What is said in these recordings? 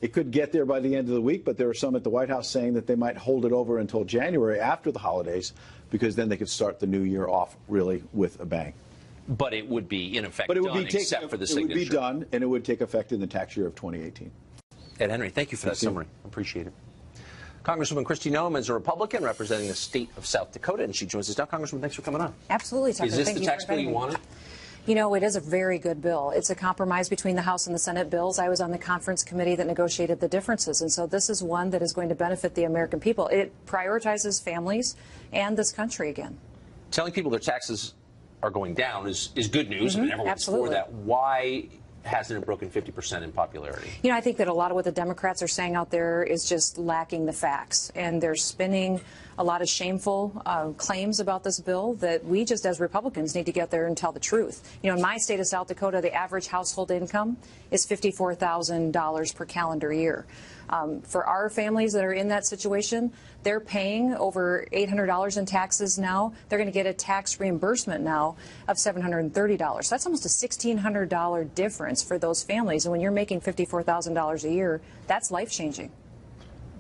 It could get there by the end of the week, but there are some at the White House saying that they might hold it over until January after the holidays, because then they could start the new year off really with a bang. But it would be in effect done except for the signature. It would be done, and it would take effect in the tax year of 2018. Ed Henry, thank you for that summary. Appreciate it. Congresswoman Kristi Noem is a Republican representing the state of South Dakota, and she joins us now. Congresswoman, thanks for coming on. Absolutely, Tucker. Is this the tax bill you wanted? You know, it is a very good bill. It's a compromise between the House and the Senate bills. I was on the conference committee that negotiated the differences, and so this is one that is going to benefit the American people. It prioritizes families and this country again. Telling people their taxes are going down is good news. I mean, everyone's Absolutely. for that. Why hasn't it broken 50% in popularity? You know, I think that a lot of what the Democrats are saying out there is just lacking the facts, and they're spinning a lot of shameful claims about this bill that we just as Republicans need to get there and tell the truth. You know, in my state of South Dakota, the average household income is $54,000 per calendar year. For our families that are in that situation, they're paying over $800 in taxes now. They're going to get a tax reimbursement now of $730. That's almost a $1,600 difference for those families. And when you're making $54,000 a year, that's life-changing.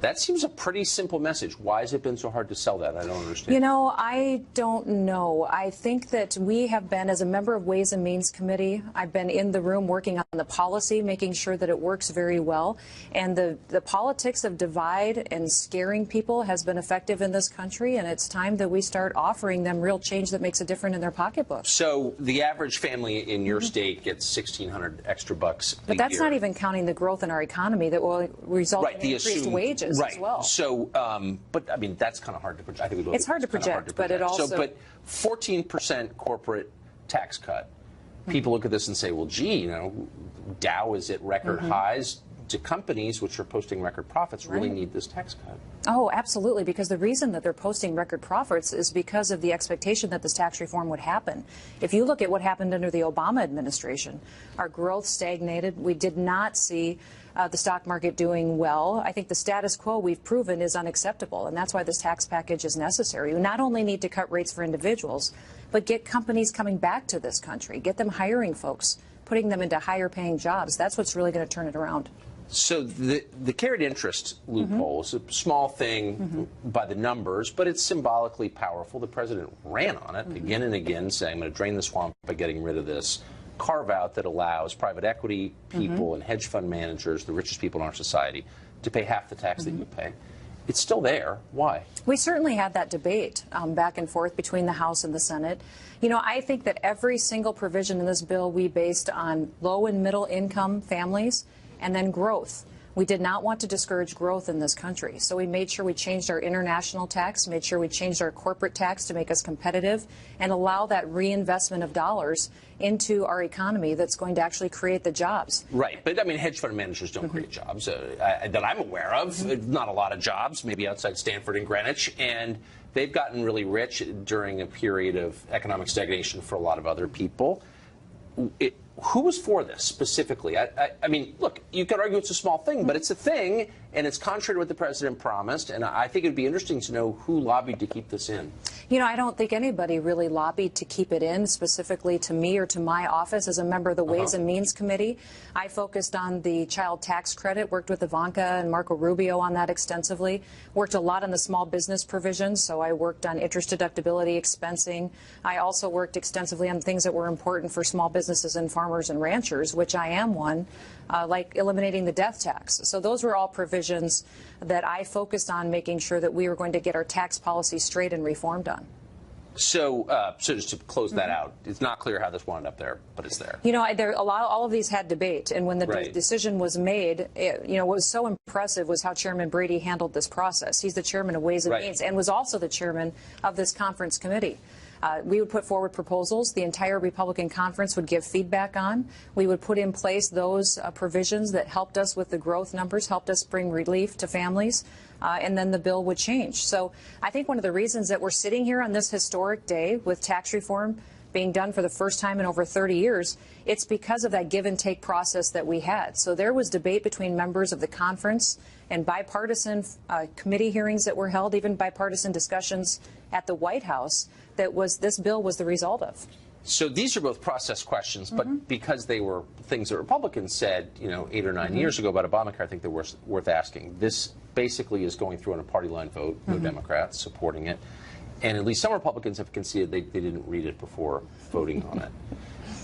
That seems a pretty simple message. Why has it been so hard to sell that? I don't understand. You know, I don't know. I think that we have been, as a member of Ways and Means Committee, I've been in the room working on the policy, making sure that it works very well. And the politics of divide and scaring people has been effective in this country, and it's time that we start offering them real change that makes a difference in their pocketbook. So the average family in your state gets $1,600 extra bucks But that's not even counting the growth in our economy that will result in increased wages as well. So, but I mean, that's kind of hard to project. I think it's hard to project, but it also. So, but 14% corporate tax cut. People look at this and say, well, gee, you know, Dow is at record highs. Do companies, which are posting record profits, really need this tax cut? Oh, absolutely, because the reason that they're posting record profits is because of the expectation that this tax reform would happen. If you look at what happened under the Obama administration, our growth stagnated. We did not see the stock market doing well. I think the status quo we've proven is unacceptable, and that's why this tax package is necessary. We not only need to cut rates for individuals, but get companies coming back to this country, get them hiring folks, putting them into higher paying jobs. That's what's really going to turn it around. So the carried interest loophole is a small thing by the numbers, but it's symbolically powerful. The president ran on it again and again, saying, I'm going to drain the swamp by getting rid of this carve-out that allows private equity people and hedge fund managers, the richest people in our society, to pay half the tax that you pay. It's still there. Why? We certainly had that debate back and forth between the House and the Senate. You know, I think that every single provision in this bill we based on low and middle income families and then growth. We did not want to discourage growth in this country, so we made sure we changed our international tax, made sure we changed our corporate tax to make us competitive and allow that reinvestment of dollars into our economy that's going to actually create the jobs. Right, but I mean, hedge fund managers don't create jobs that I'm aware of. Not a lot of jobs, maybe outside Stanford and Greenwich, and they've gotten really rich during a period of economic stagnation for a lot of other people. Who was for this specifically? I mean, look, you could argue it's a small thing, but it's a thing, and it's contrary to what the president promised, and I think it would be interesting to know who lobbied to keep this in. You know, I don't think anybody really lobbied to keep it in, specifically to me or to my office as a member of the Ways and Means Committee. I focused on the child tax credit, worked with Ivanka and Marco Rubio on that extensively, worked a lot on the small business provisions, so I worked on interest deductibility, expensing. I also worked extensively on things that were important for small businesses and farmers and ranchers, which I am one, like eliminating the death tax. So those were all provisions that I focused on making sure that we were going to get our tax policy straight and reformed on. So, just to close that out, it's not clear how this wound up there, but it's there. You know, all of these had debate, and when the decision was made, you know, what was so impressive was how Chairman Brady handled this process. He's the chairman of Ways and Means, and was also the chairman of this conference committee. We would put forward proposals. The entire Republican conference would give feedback on. We would put in place those provisions that helped us with the growth numbers, helped us bring relief to families, and then the bill would change. So I think one of the reasons that we're sitting here on this historic day with tax reform being done for the first time in over 30 years, it's because of that give and take process that we had. So there was debate between members of the conference and bipartisan committee hearings that were held, even bipartisan discussions at the White House, that was this bill was the result of. So these are both process questions, but because they were things that Republicans said, 8 or 9 years ago about Obamacare, I think they're worth asking. This basically is going through on a party line vote, no Democrats supporting it. And at least some Republicans have conceded they didn't read it before voting on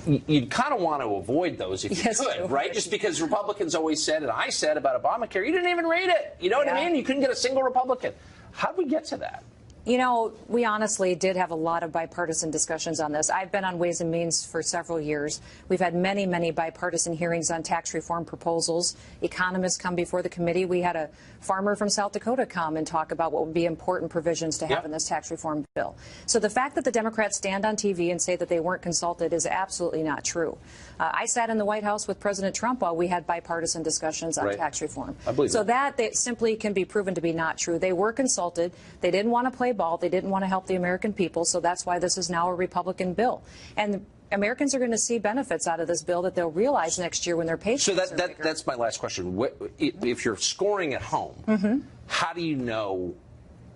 it. You'd kind of want to avoid those if you could, right? Just because Republicans always said, and I said about Obamacare, you didn't even read it. You know what I mean? You couldn't get a single Republican. How did we get to that? We honestly did have a lot of bipartisan discussions on this. I've been on Ways and Means for several years. We've had many, many bipartisan hearings on tax reform proposals. Economists come before the committee. We had a farmer from South Dakota come and talk about what would be important provisions to have in this tax reform bill. So the fact that the Democrats stand on TV and say that they weren't consulted is absolutely not true. I sat in the White House with President Trump while we had bipartisan discussions on tax reform. I believe so that simply can be proven to be not true. They were consulted. They didn't want to play ball. They didn't want to help the American people. So that's why this is now a Republican bill. And Americans are going to see benefits out of this bill that they'll realize next year when their paychecks are bigger. That's my last question. If you're scoring at home, how do you know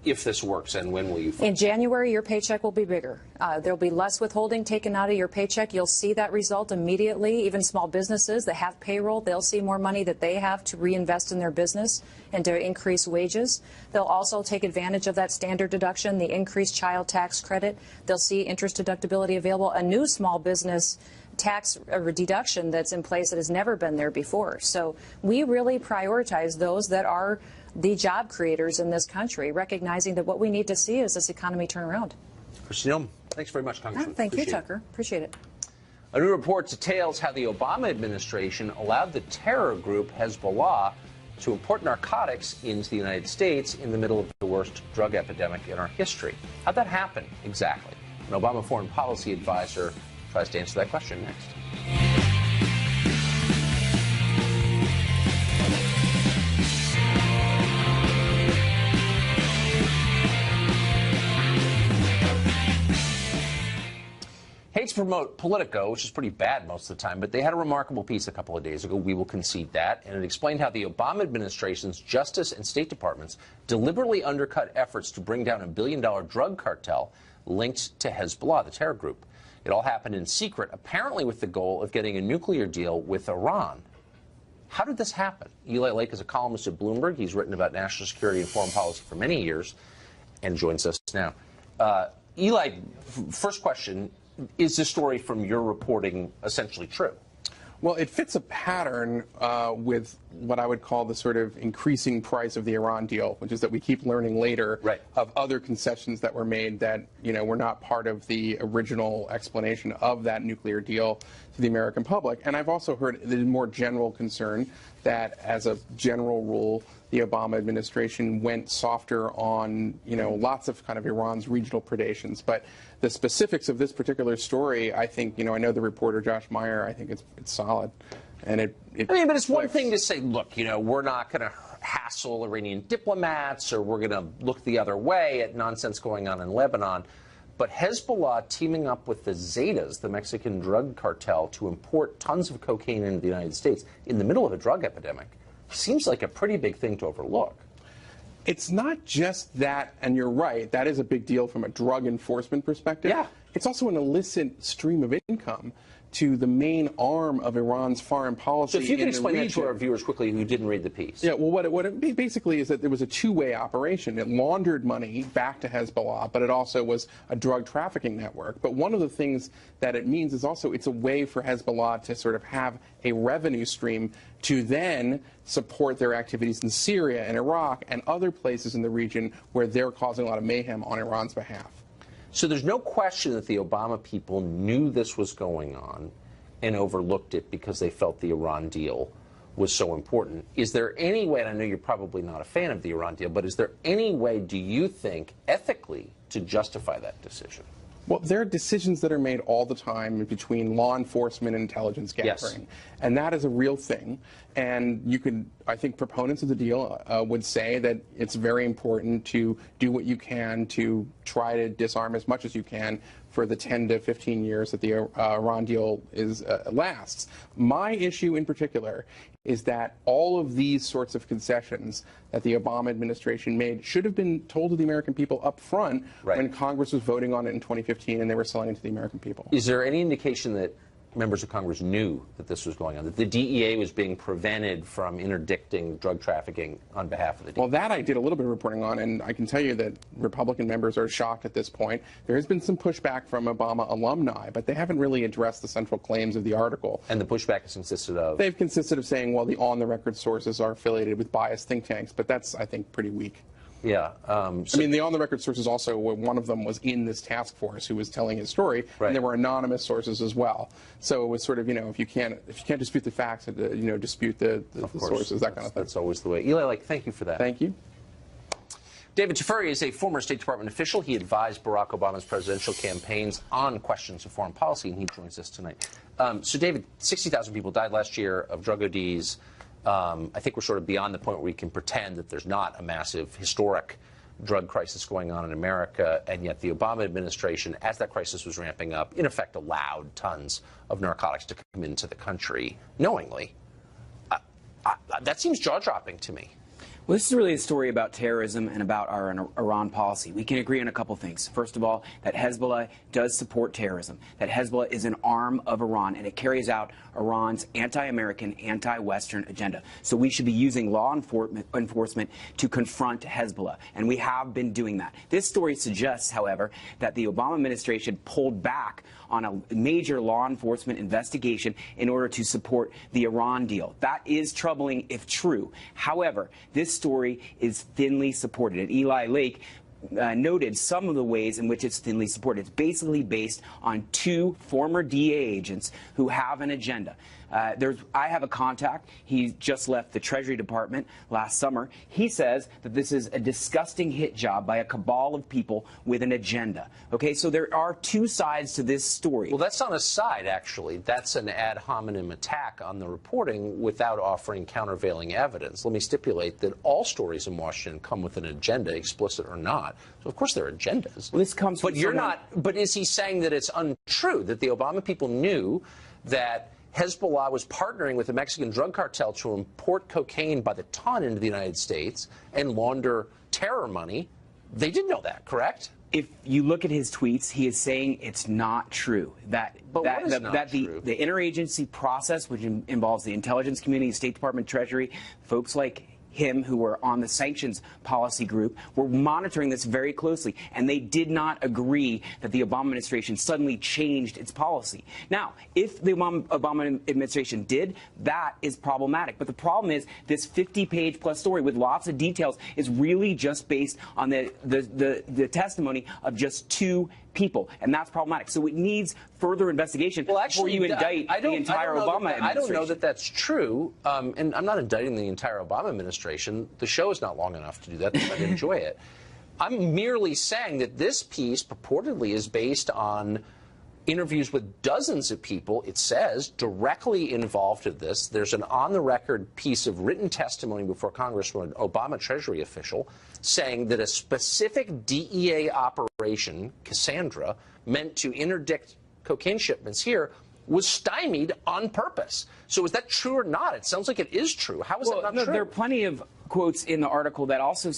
if this works, and when will you find In January, your paycheck will be bigger. There'll be less withholding taken out of your paycheck. You'll see that result immediately. Even small businesses that have payroll, they'll see more money that they have to reinvest in their business and to increase wages. They'll also take advantage of that standard deduction, the increased child tax credit. They'll see interest deductibility available, a new small business tax deduction that's in place that has never been there before. So we really prioritize those that are the job creators in this country, recognizing that what we need to see is this economy turn around. Christine, thanks very much, Congressman. Thank you, Tucker. Appreciate it. A new report details how the Obama administration allowed the terror group Hezbollah to import narcotics into the United States in the middle of the worst drug epidemic in our history. How'd that happen exactly? An Obama foreign policy advisor tries to answer that question next. Hate to promote Politico, which is pretty bad most of the time, but they had a remarkable piece a couple of days ago. We will concede that. And it explained how the Obama administration's Justice and State Departments deliberately undercut efforts to bring down a billion-dollar drug cartel linked to Hezbollah, the terror group. It all happened in secret, apparently with the goal of getting a nuclear deal with Iran. How did this happen? Eli Lake is a columnist at Bloomberg. He's written about national security and foreign policy for many years and joins us now. Eli, first question. Is this story from your reporting essentially true? Well, it fits a pattern with what I would call the sort of increasing price of the Iran deal, which is that we keep learning later of other concessions that were made that, were not part of the original explanation of that nuclear deal to the American public. And I've also heard the more general concern that, as a general rule, the Obama administration went softer on, lots of kind of Iran's regional predations. But the specifics of this particular story, I think, I know the reporter Josh Meyer, I think it's solid. And but it's one thing to say, look, we're not going to hassle Iranian diplomats, or we're going to look the other way at nonsense going on in Lebanon. But Hezbollah teaming up with the Zetas, the Mexican drug cartel, to import tons of cocaine into the United States in the middle of a drug epidemic seems like a pretty big thing to overlook. It's not just that, and you're right, that is a big deal from a drug enforcement perspective. Yeah. It's also an illicit stream of income to the main arm of Iran's foreign policy. So if you can explain that to our viewers quickly who didn't read the piece. Yeah, well, what it basically is that there was a two-way operation. It laundered money back to Hezbollah, but it also was a drug trafficking network. But one of the things that it means is also it's a way for Hezbollah to sort of have a revenue stream to then support their activities in Syria and Iraq and other places in the region where they're causing a lot of mayhem on Iran's behalf. So there's no question that the Obama people knew this was going on and overlooked it because they felt the Iran deal was so important. Is there any way, and I know you're probably not a fan of the Iran deal, but is there any way, do you think, ethically, to justify that decision? Well, there are decisions that are made all the time between law enforcement and intelligence gathering. Yes. And that is a real thing. And you could, I think proponents of the deal would say that it's very important to do what you can to try to disarm as much as you can for the 10 to 15 years that the Iran deal lasts. My issue in particular is that all of these sorts of concessions that the Obama administration made should have been told to the American people up front when Congress was voting on it in 2015 and they were selling it to the American people. Is there any indication that members of Congress knew that this was going on, that the DEA was being prevented from interdicting drug trafficking on behalf of the DEA? Well, that I did a little bit of reporting on, and I can tell you that Republican members are shocked at this point. There has been some pushback from Obama alumni, but they haven't really addressed the central claims of the article. And the pushback has consisted of? They've consisted of saying, well, the on-the-record sources are affiliated with biased think tanks, but that's, I think, pretty weak. Yeah. I mean, the on-the-record sources also, one of them was in this task force who was telling his story, and there were anonymous sources as well. So it was sort of, if you can't dispute the facts, dispute the sources, that kind of thing. That's always the way. Eli, thank you for that. Thank you. David Teferi is a former State Department official. He advised Barack Obama's presidential campaigns on questions of foreign policy, and he joins us tonight. So, David, 60,000 people died last year of drug ODs. I think we're sort of beyond the point where we can pretend that there's not a massive historic drug crisis going on in America, and yet the Obama administration, as that crisis was ramping up, in effect allowed tons of narcotics to come into the country knowingly. That seems jaw-dropping to me. Well, this is really a story about terrorism and about our Iran policy. We can agree on a couple things. First of all, that Hezbollah does support terrorism, that Hezbollah is an arm of Iran, and it carries out Iran's anti-American, anti-Western agenda. So we should be using law enforcement to confront Hezbollah, and we have been doing that. This story suggests, however, that the Obama administration pulled back on a major law enforcement investigation in order to support the Iran deal. That is troubling if true. However, this story is thinly supported. And Eli Lake noted some of the ways in which it's thinly supported. It's basically based on two former DEA agents who have an agenda. I have a contact. He just left the Treasury Department last summer. He says that this is a disgusting hit job by a cabal of people with an agenda. Okay, so there are two sides to this story. Well, that's not a side, actually. That's an ad hominem attack on the reporting without offering countervailing evidence. Let me stipulate that all stories in Washington come with an agenda, explicit or not. So, of course, there are agendas. Well, this comes from but you're not. But is he saying that it's untrue, that the Obama people knew that Hezbollah was partnering with the Mexican drug cartel to import cocaine by the ton into the United States and launder terror money? They did know that, correct? If you look at his tweets, he is saying it's not true. The interagency process, which involves the intelligence community, State Department, Treasury, folks like him who were on the sanctions policy group were monitoring this very closely, and they did not agree that the Obama administration suddenly changed its policy. Now, if the Obama administration did, that is problematic. But the problem is this 50-page plus story with lots of details is really just based on the testimony of just two people, and that's problematic. So it needs further investigation before you indict the entire Obama administration. I don't know that that's true, and I'm not indicting the entire Obama administration. The show is not long enough to do that. I'd enjoy it. I'm merely saying that this piece purportedly is based on interviews with dozens of people, it says, directly involved in this. There's an on-the-record piece of written testimony before Congress from an Obama Treasury official saying that a specific DEA operation, Cassandra, meant to interdict cocaine shipments here, was stymied on purpose. So is that true or not? It sounds like it is true. How is that not true? There are plenty of quotes in the article that also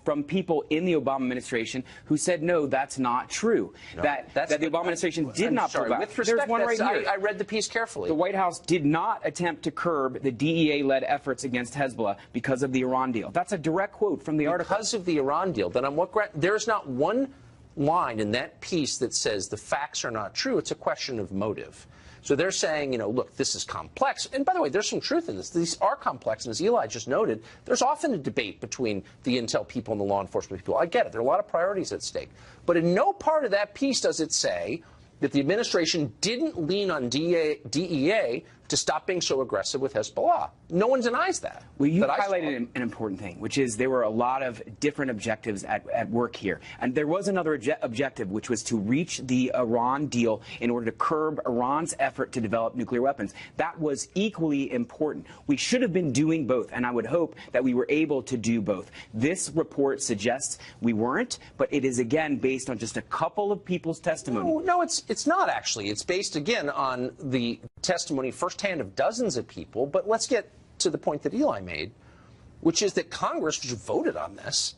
from people in the Obama administration who said, no, that's not true. No, that the Obama administration did not provide. With respect, there's one right here. I read the piece carefully. The White House did not attempt to curb the DEA-led efforts against Hezbollah because of the Iran deal. That's a direct quote from the article. Because of the Iran deal. Then on what ground? There's not one line in that piece that says the facts are not true. It's a question of motive. So they're saying, look, this is complex. And by the way, there's some truth in this. These are complex. And as Eli just noted, there's often a debate between the intel people and the law enforcement people. I get it. There are a lot of priorities at stake. But in no part of that piece does it say that the administration didn't lean on DEA to stop being so aggressive with Hezbollah. No one denies that. Well, you highlighted an important thing, which is there were a lot of different objectives at work here. And there was another objective, which was to reach the Iran deal in order to curb Iran's effort to develop nuclear weapons. That was equally important. We should have been doing both, and I would hope that we were able to do both. This report suggests we weren't, but it is, again, based on just a couple of people's testimony. No, it's not, actually. It's based, again, on the testimony firsthand of dozens of people. But let's get to the point that Eli made, which is that Congress, which voted on this,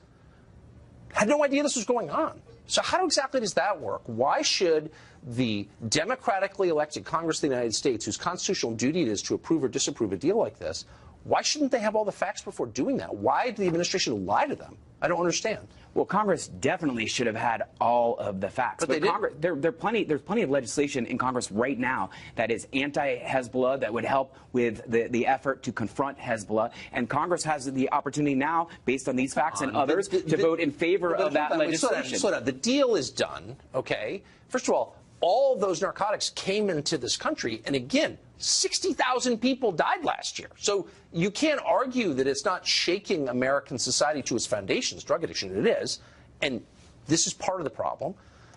had no idea this was going on. So how exactly does that work? Why should the democratically elected Congress of the United States, whose constitutional duty it is to approve or disapprove a deal like this, why shouldn't they have all the facts before doing that? Why did the administration lie to them? I don't understand. Well, Congress definitely should have had all of the facts. But they didn't. There's plenty of legislation in Congress right now that is anti-Hezbollah that would help with the effort to confront Hezbollah. And Congress has the opportunity now, based on these facts and others, to vote in favor of that legislation. Slow down. The deal is done, okay? First of all of those narcotics came into this country, and again, 60,000 people died last year. So you can't argue that it's not shaking American society to its foundations. Drug addiction, it is. And this is part of the problem.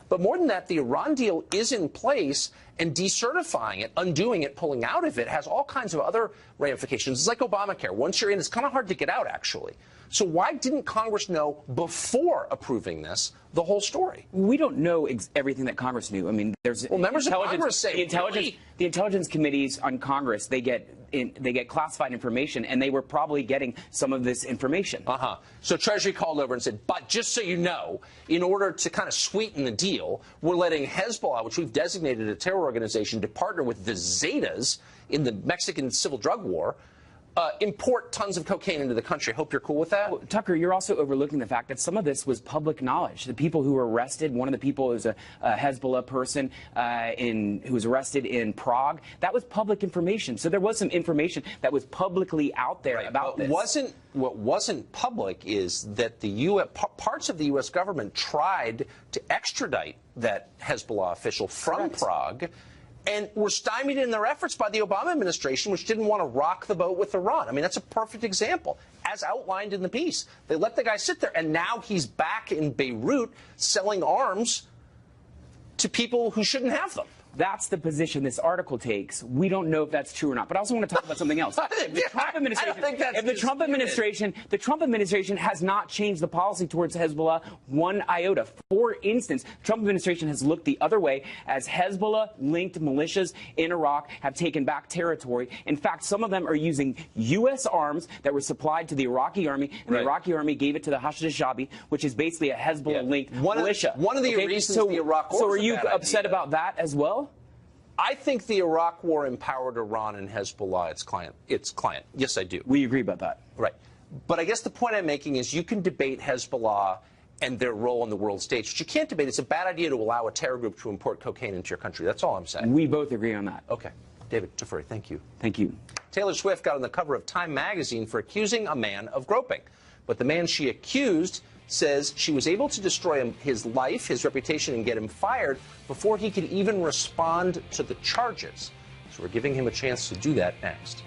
But more than that, the Iran deal is in place, and decertifying it, undoing it, pulling out of it has all kinds of other ramifications. It's like Obamacare. Once you're in, it's kind of hard to get out, actually. So why didn't Congress know before approving this the whole story? We don't know everything that Congress knew. I mean, there's members of Congress say the intelligence committees on Congress, they get classified information, and they were probably getting some of this information. So Treasury called over and said, but just so you know, in order to kind of sweeten the deal, we're letting Hezbollah, which we've designated a terror organization, to partner with the Zetas in the Mexican civil drug war, import tons of cocaine into the country. Hope you're cool with that. Well, Tucker, you're also overlooking the fact that some of this was public knowledge. The people who were arrested, one of the people is a Hezbollah person who was arrested in Prague. That was public information. So there was some information that was publicly out there about this. What wasn't public is that the parts of the U.S. government tried to extradite that Hezbollah official from Prague, and were stymied in their efforts by the Obama administration, which didn't want to rock the boat with Iran. I mean, that's a perfect example, as outlined in the piece. They let the guy sit there, and now he's back in Beirut selling arms to people who shouldn't have them. That's the position this article takes. We don't know if that's true or not. But I also want to talk about something else. The Trump administration has not changed the policy towards Hezbollah one iota. For instance, the Trump administration has looked the other way as Hezbollah-linked militias in Iraq have taken back territory. In fact, some of them are using U.S. arms that were supplied to the Iraqi army, and the Iraqi army gave it to the Hashd al-Shabi, which is basically a Hezbollah-linked militia. One of the reasons the Iraq war So are you upset about that as well? I think the Iraq war empowered Iran and Hezbollah, its client. Yes, I do. We agree about that. Right. But I guess the point I'm making is you can debate Hezbollah and their role on the world stage. But you can't debate it's a bad idea to allow a terror group to import cocaine into your country. That's all I'm saying. We both agree on that. Okay. David Jafari, thank you. Thank you. Taylor Swift got on the cover of Time magazine for accusing a man of groping. But the man she accused says she was able to destroy his life, his reputation, and get him fired before he could even respond to the charges. So we're giving him a chance to do that next.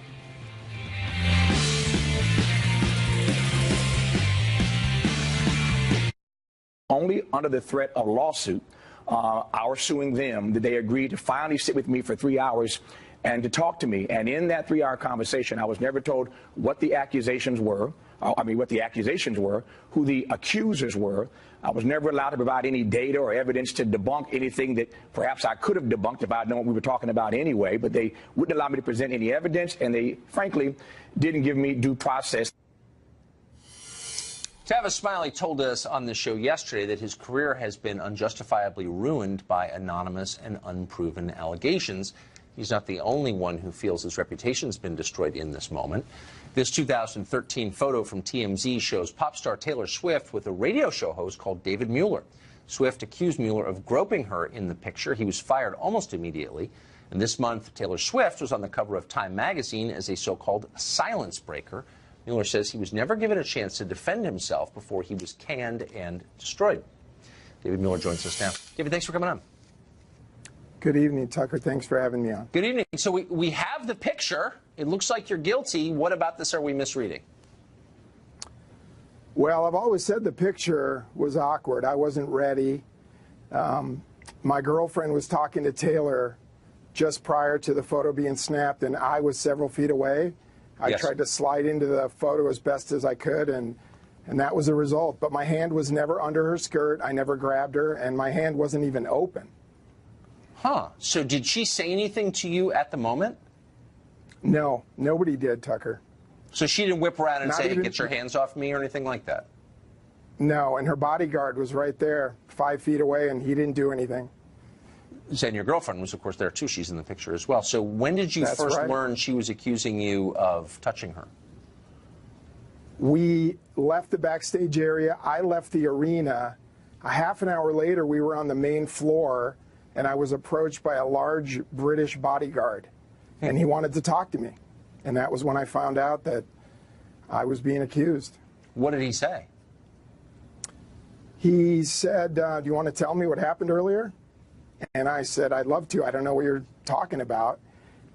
Only under the threat of lawsuit, our suing them, did they agree to finally sit with me for 3 hours and to talk to me. And in that 3-hour conversation, I was never told what the accusations were. What the accusations were, who the accusers were. I was never allowed to provide any data or evidence to debunk anything that perhaps I could have debunked if I'd known what we were talking about anyway. But they wouldn't allow me to present any evidence, and they, frankly, didn't give me due process. Tavis Smiley told us on the show yesterday that his career has been unjustifiably ruined by anonymous and unproven allegations. He's not the only one who feels his reputation has been destroyed in this moment. This 2013 photo from TMZ shows pop star Taylor Swift with a radio show host called David Mueller. Swift accused Mueller of groping her in the picture. He was fired almost immediately. And this month, Taylor Swift was on the cover of Time magazine as a so-called silence breaker. Mueller says he was never given a chance to defend himself before he was canned and destroyed. David Mueller joins us now. David, thanks for coming on. Good evening, Tucker. Thanks for having me on. Good evening. So we have the picture. It looks like you're guilty. What about this are we misreading? Well, I've always said the picture was awkward. I wasn't ready. My girlfriend was talking to Taylor just prior to the photo being snapped, and I was several feet away. I tried to slide into the photo as best as I could, and that was the result. But my hand was never under her skirt. I never grabbed her, and my hand wasn't even open. Huh. So did she say anything to you at the moment? No, nobody did, Tucker. So she didn't whip around and Not say, hey, even- get your hands off me or anything like that? No, and her bodyguard was right there, 5 feet away, and he didn't do anything. And your girlfriend was, of course, there too. She's in the picture as well. So when did you That's first right. learn she was accusing you of touching her? We left the backstage area. I left the arena. A half an hour later, we were on the main floor, and I was approached by a large British bodyguard, and he wanted to talk to me. And that was when I found out that I was being accused. What did he say? He said, do you want to tell me what happened earlier? And I said, I'd love to. I don't know what you're talking about.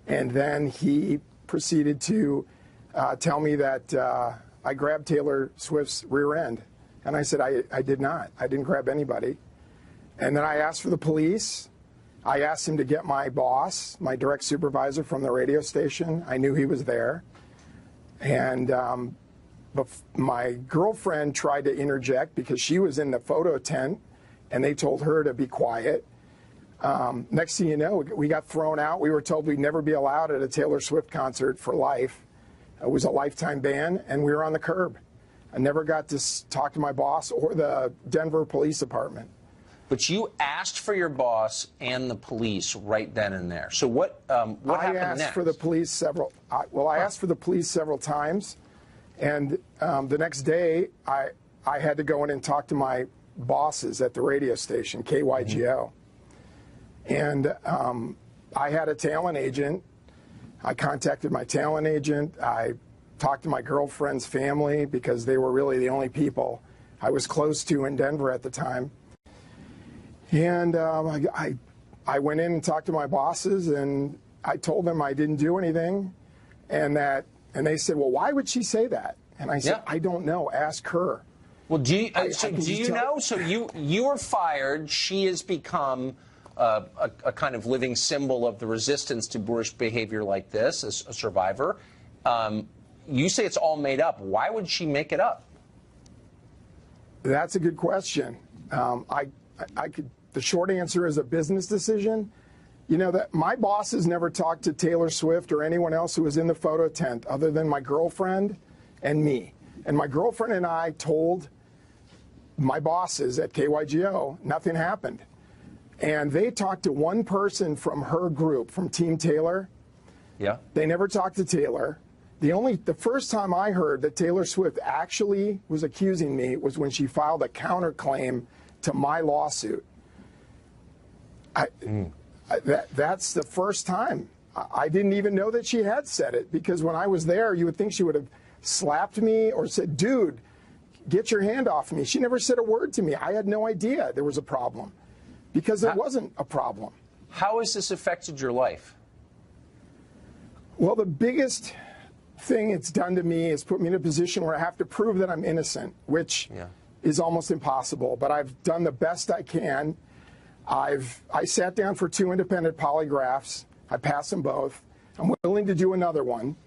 And then he proceeded to tell me that I grabbed Taylor Swift's rear end. And I said, I did not. I didn't grab anybody. And then I asked for the police. I asked him to get my boss, my direct supervisor from the radio station. I knew he was there. And my girlfriend tried to interject because she was in the photo tent, and they told her to be quiet. Next thing you know, we got thrown out. We were told we'd never be allowed at a Taylor Swift concert for life. It was a lifetime ban, and we were on the curb. I never got to talk to my boss or the Denver Police Department. But you asked for your boss and the police right then and there. So what happened next? I asked for the police several. I asked for the police several times, and the next day I had to go in and talk to my bosses at the radio station, KYGO. And I had a talent agent. I contacted my talent agent. I talked to my girlfriend's family because they were really the only people I was close to in Denver at the time. And I went in and talked to my bosses, and I told them I didn't do anything, and they said, well, why would she say that? And I said, I don't know. Ask her. Well, do you know? So you were fired. She has become a kind of living symbol of the resistance to boorish behavior like this, as a survivor. You say it's all made up. Why would she make it up? That's a good question. The short answer is a business decision. You know, that my bosses never talked to Taylor Swift or anyone else who was in the photo tent other than my girlfriend and me. And my girlfriend and I told my bosses at KYGO nothing happened. And they talked to one person from her group, from Team Taylor. Yeah. They never talked to Taylor. The first time I heard that Taylor Swift actually was accusing me was when she filed a counterclaim to my lawsuit. That's the first time. I didn't even know that she had said it, because when I was there, you would think she would have slapped me or said, dude, get your hand off me. She never said a word to me. I had no idea there was a problem, because there wasn't a problem. How has this affected your life? Well, the biggest thing it's done to me is put me in a position where I have to prove that I'm innocent, which is almost impossible. But I've done the best I can. I sat down for 2 independent polygraphs. I passed them both. I'm willing to do another one.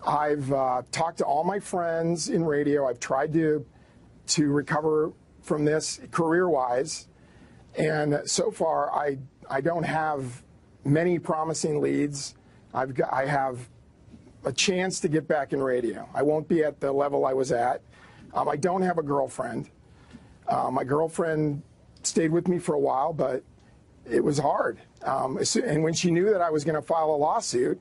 I've talked to all my friends in radio. I've tried to recover from this career-wise. And so far, I don't have many promising leads. I have a chance to get back in radio. I won't be at the level I was at. I don't have a girlfriend. My girlfriend stayed with me for a while, but it was hard. And when she knew that I was going to file a lawsuit,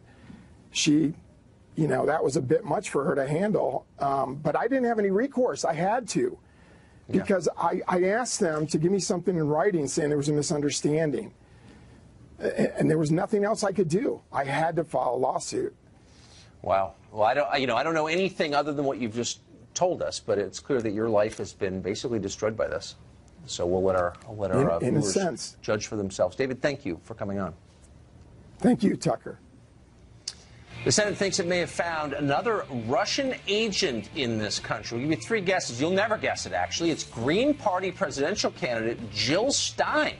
that was a bit much for her to handle. But I didn't have any recourse. I had to, because I asked them to give me something in writing saying there was a misunderstanding. And there was nothing else I could do. I had to file a lawsuit. Wow. Well, I don't know anything other than what you've just told us, but it's clear that your life has been basically destroyed by this. So we'll let our viewers judge for themselves. David, thank you for coming on. Thank you, Tucker. The Senate thinks it may have found another Russian agent in this country. We'll give you 3 guesses. You'll never guess it, actually. It's Green Party presidential candidate Jill Stein.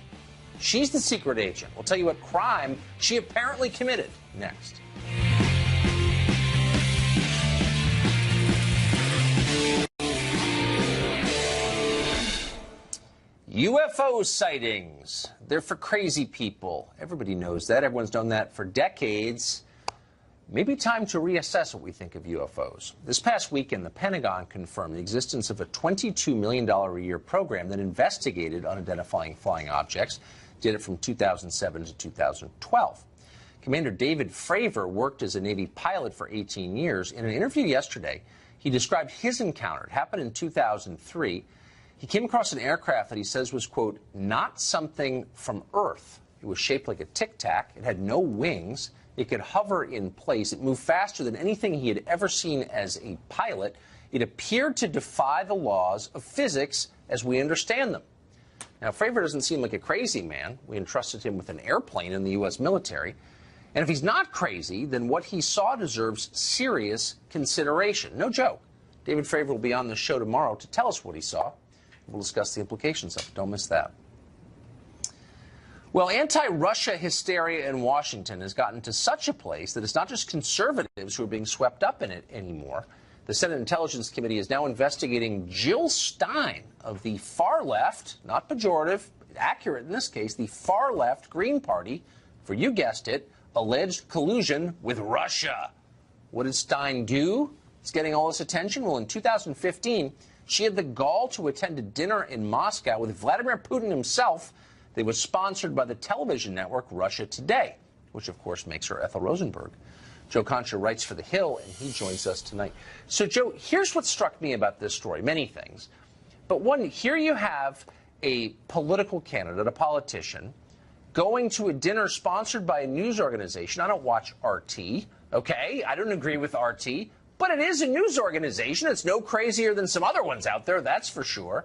She's the secret agent. We'll tell you what crime she apparently committed next. UFO sightings. They're for crazy people. Everybody knows that. Everyone's known that for decades. maybe time to reassess what we think of UFOs. This past weekend, the Pentagon confirmed the existence of a $22 million a year program that investigated unidentifying flying objects, did it from 2007 to 2012. Commander David Fravor worked as a Navy pilot for 18 years. In an interview yesterday, he described his encounter. It happened in 2003. He came across an aircraft that he says was, quote, not something from Earth. It was shaped like a tic-tac. It had no wings. It could hover in place. It moved faster than anything he had ever seen as a pilot. It appeared to defy the laws of physics as we understand them. Now, Fravor doesn't seem like a crazy man. We entrusted him with an airplane in the U.S. military. And if he's not crazy, then what he saw deserves serious consideration. No joke. David Fravor will be on the show tomorrow to tell us what he saw. We'll discuss the implications of it. Don't miss that. Well, anti-Russia hysteria in Washington has gotten to such a place that it's not just conservatives who are being swept up in it anymore. The Senate Intelligence Committee is now investigating Jill Stein of the far left, not pejorative, accurate in this case, the far left Green Party, for you guessed it, alleged collusion with Russia. What did Stein do? It's getting all this attention. Well, in 2015, she had the gall to attend a dinner in Moscow with Vladimir Putin himself. They was sponsored by the television network Russia Today, which, of course, makes her Ethel Rosenberg. Joe Concha writes for The Hill, and he joins us tonight. So, Joe, here's what struck me about this story, many things. But one, here you have a political candidate, a politician, going to a dinner sponsored by a news organization. I don't watch RT, okay? I don't agree with RT, but it is a news organization. It's no crazier than some other ones out there, that's for sure.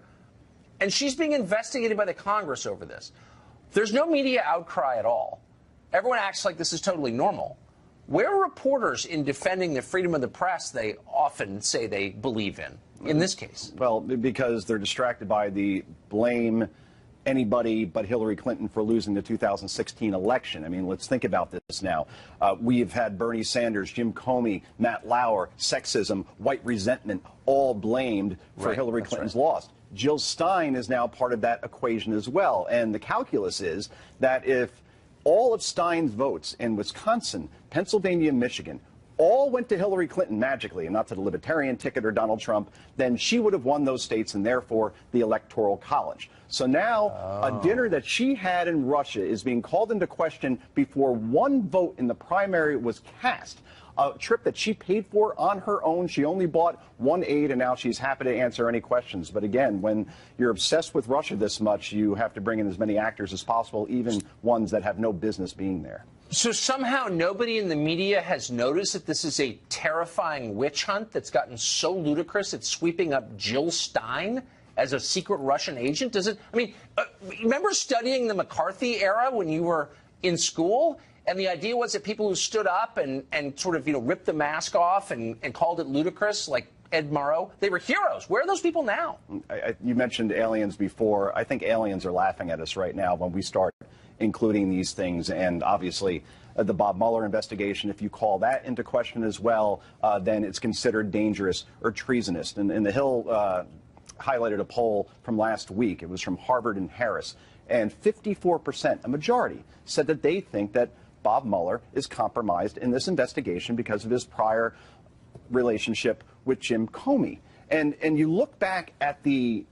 And she's being investigated by the Congress over this. There's no media outcry at all. Everyone acts like this is totally normal. Where are reporters in defending the freedom of the press they often say they believe in this case? Well, because they're distracted by the blame anybody but Hillary Clinton for losing the 2016 election. I mean, let's think about this now. We've had Bernie Sanders, Jim Comey, Matt Lauer, sexism, white resentment, all blamed for Hillary Clinton's loss. Jill Stein is now part of that equation as well. And the calculus is that if all of Stein's votes in Wisconsin, Pennsylvania, and Michigan all went to Hillary Clinton magically and not to the Libertarian ticket or Donald Trump, then she would have won those states and therefore the Electoral College. So now a dinner that she had in Russia is being called into question before one vote in the primary was cast. A trip that she paid for on her own. She only bought one aide, and now she's happy to answer any questions. But again, when you're obsessed with Russia this much, you have to bring in as many actors as possible, even ones that have no business being there. So somehow nobody in the media has noticed that this is a terrifying witch hunt that's gotten so ludicrous it's sweeping up Jill Stein as a secret Russian agent? Does it? I mean, remember studying the McCarthy era when you were in school? And the idea was that people who stood up and sort of, ripped the mask off and called it ludicrous, like Ed Murrow, they were heroes. Where are those people now? You mentioned aliens before. I think aliens are laughing at us right now when we start including these things. And obviously, the Bob Mueller investigation, if you call that into question as well, then it's considered dangerous or treasonous. And The Hill highlighted a poll from last week. It was from Harvard and Harris. And 54%, a majority, said that they think that Bob Mueller is compromised in this investigation because of his prior relationship with Jim Comey. And you look back at the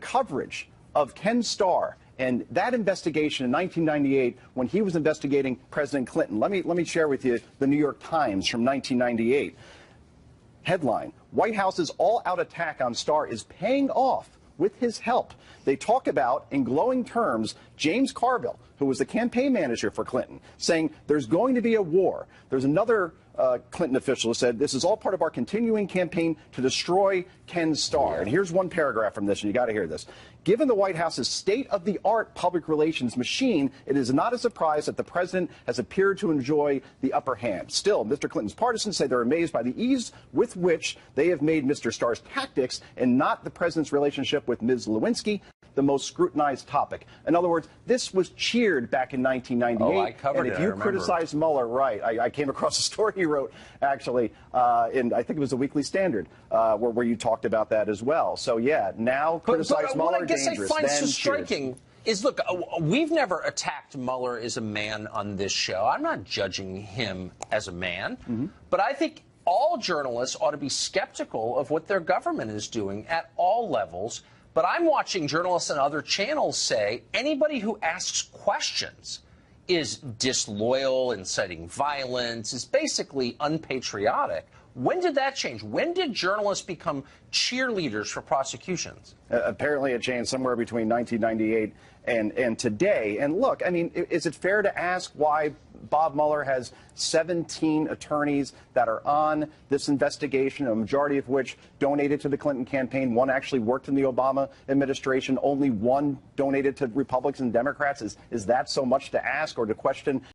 coverage of Ken Starr and that investigation in 1998 when he was investigating President Clinton. Let me share with you the New York Times from 1998. Headline: White House's all-out attack on Starr is paying off with his help. They talk about, in glowing terms, James Carville, who was the campaign manager for Clinton, saying there's going to be a war. There's another Clinton official who said this is all part of our continuing campaign to destroy Ken Starr. And here's one paragraph from this, and you got to hear this. Given the White House's state-of-the-art public relations machine, it is not a surprise that the president has appeared to enjoy the upper hand. Still, Mr. Clinton's partisans say they're amazed by the ease with which they have made Mr. Starr's tactics and not the president's relationship with Ms. Lewinsky the most scrutinized topic. In other words, this was cheered back in 1998. Oh, I covered it. And if you criticize Mueller, right, I came across a story you wrote, actually, and I think it was the Weekly Standard, where you talked about that as well. So, yeah, now criticize Mueller, what I guess dangerous. I find so striking is, look, we've never attacked Mueller as a man on this show. I'm not judging him as a man, but I think all journalists ought to be skeptical of what their government is doing at all levels. But I'm watching journalists on other channels say anybody who asks questions is disloyal, inciting violence, is basically unpatriotic. When did that change? When did journalists become cheerleaders for prosecutions? Apparently it changed somewhere between 1998 and today. And look, I mean, is it fair to ask why Bob Mueller has 17 attorneys that are on this investigation, a majority of which donated to the Clinton campaign? One actually worked in the Obama administration. Only one donated to Republicans and Democrats. Is that so much to ask or to question